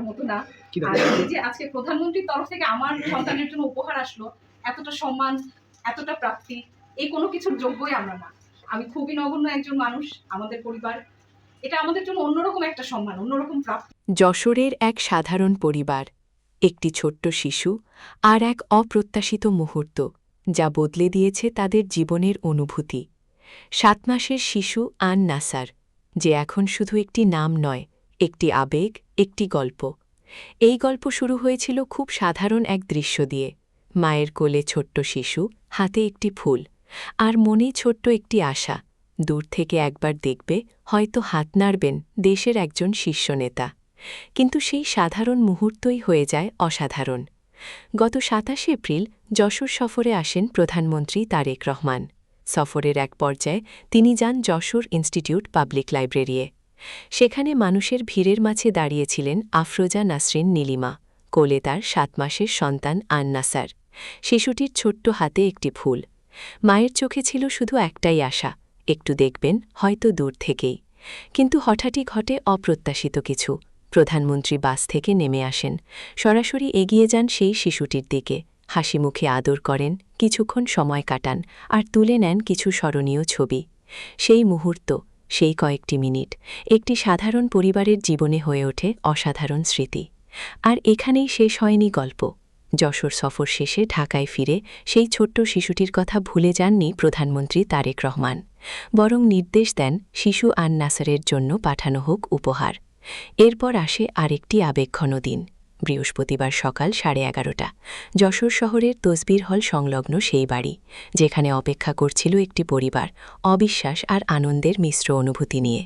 করার মতো না। আর এই যে আজকে প্রধানমন্ত্রীর তরফ থেকে আমার সন্তানের জন্য উপহার আসলো, এতটা সম্মান, এতটা প্রাপ্তি, এই কোনো কিছুর যোগ্যই আমরা না। আমি খুবই নগণ্য একজন মানুষ, আমাদের পরিবার, এটা আমাদের জন্য অন্যরকম একটা সম্মান, অন্যরকম প্রাপ্তি। যশোরের এক সাধারণ পরিবার, একটি ছোট্ট শিশু আর এক অপ্রত্যাশিত মুহূর্ত যা বদলে দিয়েছে তাদের জীবনের অনুভূতি। 7 মাসের শিশু আন নাসার, যে এখন শুধু একটি নাম নয়, একটি আবেগ, একটি গল্প। এই গল্প শুরু হয়েছিল খুব সাধারণ এক দৃশ্য দিয়ে। মায়ের কোলে ছোট্ট শিশু, হাতে একটি ফুল, আর মনে ছোট্ট একটি আশা, দূর থেকে একবার দেখবে, হয়তো হাত নাড়বেন দেশের একজন শীর্ষ নেতা। কিন্তু সেই সাধারণ মুহূর্তই হয়ে যায় অসাধারণ। গত ২৭ এপ্রিল যশোর সফরে আসেন প্রধানমন্ত্রী তারেক রহমান। সফরের এক পর্যায়ে তিনি যান যশোর ইনস্টিটিউট পাবলিক লাইব্রেরিয়ে। সেখানে মানুষের ভিড়ের মাঝে দাঁড়িয়েছিলেন আফরোজা নাসরিন নীলিমা, কোলে তার 7 মাসের সন্তান আন নাসার। শিশুটির ছোট্ট হাতে একটি ফুল। মায়ের চোখে ছিল শুধু একটাই আশা, একটু দেখবেন, হয়তো দূর থেকেই। কিন্তু হঠাৎই ঘটে অপ্রত্যাশিত কিছু। প্রধানমন্ত্রী বাস থেকে নেমে আসেন, সরাসরি এগিয়ে যান সেই শিশুটির দিকে, হাসি মুখে আদর করেন, কিছুক্ষণ সময় কাটান, আর তুলে নেন কিছু স্মরণীয় ছবি। সেই মুহূর্ত, সেই কয়েকটি মিনিট, একটি সাধারণ পরিবারের জীবনে হয়ে ওঠে অসাধারণ স্মৃতি। আর এখানেই শেষ হয়নি গল্প। যশোর সফর শেষে ঢাকায় ফিরে সেই ছোট্ট শিশুটির কথা ভুলে যাননি প্রধানমন্ত্রী তারেক রহমান, বরং নির্দেশ দেন শিশু আন নাসারের জন্য পাঠানো হোক উপহার। এরপর আসে আরেকটি আবেগঘন দিন। বৃহস্পতিবার সকাল 11:30, যশোর শহরের তসবির হল সংলগ্ন সেই বাড়ি, যেখানে অপেক্ষা করছিল একটি পরিবার, অবিশ্বাস আর আনন্দের মিশ্র অনুভূতি নিয়ে।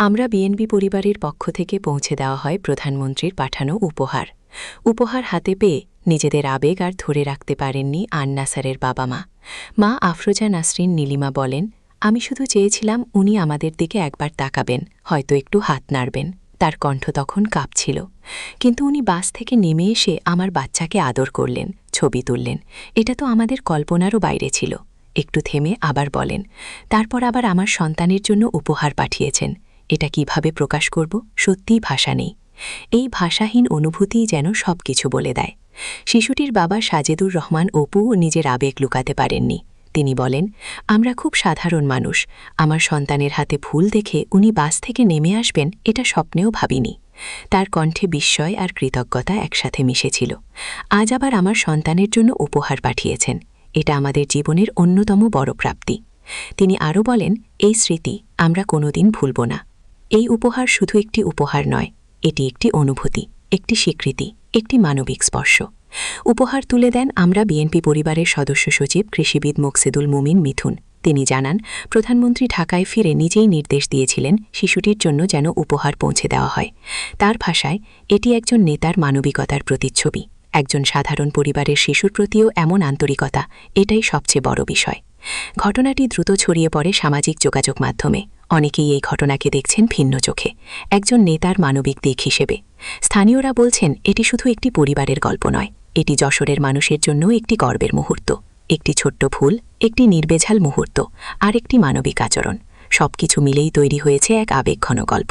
আমরা বিএনপি পরিবারের পক্ষ থেকে পৌঁছে দেওয়া হয় প্রধানমন্ত্রীর পাঠানো উপহার। উপহার হাতে পেয়ে নিজেদের আবেগ আর ধরে রাখতে পারেননি আন নাসারের বাবা মা। মা আফরোজা নাসরিন নীলিমা বলেন, আমি শুধু চেয়েছিলাম উনি আমাদের দিকে একবার তাকাবেন, হয়তো একটু হাত নাড়বেন। তার কণ্ঠ তখন কাঁপছিল। কিন্তু উনি বাস থেকে নেমে এসে আমার বাচ্চাকে আদর করলেন, ছবি তুললেন। এটা তো আমাদের কল্পনারও বাইরে ছিল। একটু থেমে আবার বলেন, তারপর আবার আমার সন্তানের জন্য উপহার পাঠিয়েছেন। এটা কিভাবে প্রকাশ করব, সত্যিই ভাষা নেই। এই ভাষাহীন অনুভূতিই যেন সবকিছু বলে দেয়। শিশুটির বাবা সাজেদুর রহমান অপুও নিজের আবেগ লুকাতে পারেননি। তিনি বলেন, আমরা খুব সাধারণ মানুষ। আমার সন্তানের হাতে ফুল দেখে উনি বাস থেকে নেমে আসবেন, এটা স্বপ্নেও ভাবিনি। তার কণ্ঠে বিস্ময় আর কৃতজ্ঞতা একসাথে মিশেছিল। আজ আবার আমার সন্তানের জন্য উপহার পাঠিয়েছেন, এটা আমাদের জীবনের অন্যতম বড় প্রাপ্তি। তিনি আরও বলেন, এই স্মৃতি আমরা কোনোদিন ভুলব না। এই উপহার শুধু একটি উপহার নয়, এটি একটি অনুভূতি, একটি স্বীকৃতি, একটি মানবিক স্পর্শ। উপহার তুলে দেন আমরা বিএনপি পরিবারের সদস্য সচিব কৃষিবিদ মোকসেদুল মুমিন মিথুন। তিনি জানান, প্রধানমন্ত্রী ঢাকায় ফিরে নিজেই নির্দেশ দিয়েছিলেন শিশুটির জন্য যেন উপহার পৌঁছে দেওয়া হয়। তার ভাষায়, এটি একজন নেতার মানবিকতার প্রতিচ্ছবি। একজন সাধারণ পরিবারের শিশুর প্রতিও এমন আন্তরিকতা, এটাই সবচেয়ে বড় বিষয়। ঘটনাটি দ্রুত ছড়িয়ে পড়ে সামাজিক যোগাযোগ মাধ্যমে। অনেকেই এই ঘটনাকে দেখছেন ভিন্ন চোখে, একজন নেতার মানবিক দিক হিসেবে। স্থানীয়রা বলছেন, এটি শুধু একটি পরিবারের গল্প নয়, এটি যশোরের মানুষের জন্য একটি গর্বের মুহূর্ত। একটি ছোট্ট ফুল, একটি নির্বেঝাল মুহূর্ত, আর একটি মানবিক আচরণ, সবকিছু মিলেই তৈরি হয়েছে এক আবেগঘন গল্প।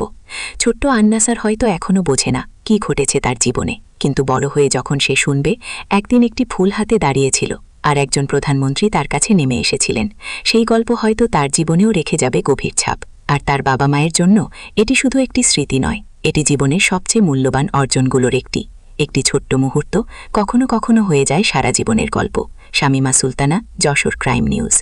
ছোট্ট আন নাসার হয়তো এখনও বোঝে না কি ঘটেছে তার জীবনে, কিন্তু বড় হয়ে যখন সে শুনবে একদিন একটি ফুল হাতে দাঁড়িয়েছিল আর একজন প্রধানমন্ত্রী তার কাছে নেমে এসেছিলেন, সেই গল্প হয়তো তার জীবনেও রেখে যাবে গভীর ছাপ। আর তার বাবা মায়ের জন্য এটি শুধু একটি স্মৃতি নয়, এটি জীবনের সবচেয়ে মূল্যবান অর্জনগুলোর একটি। একটি ছোট্ট মুহূর্ত কখনো কখনো হয়ে যায় সারা জীবনের গল্প। Shamima Sultana, Jessore crime news.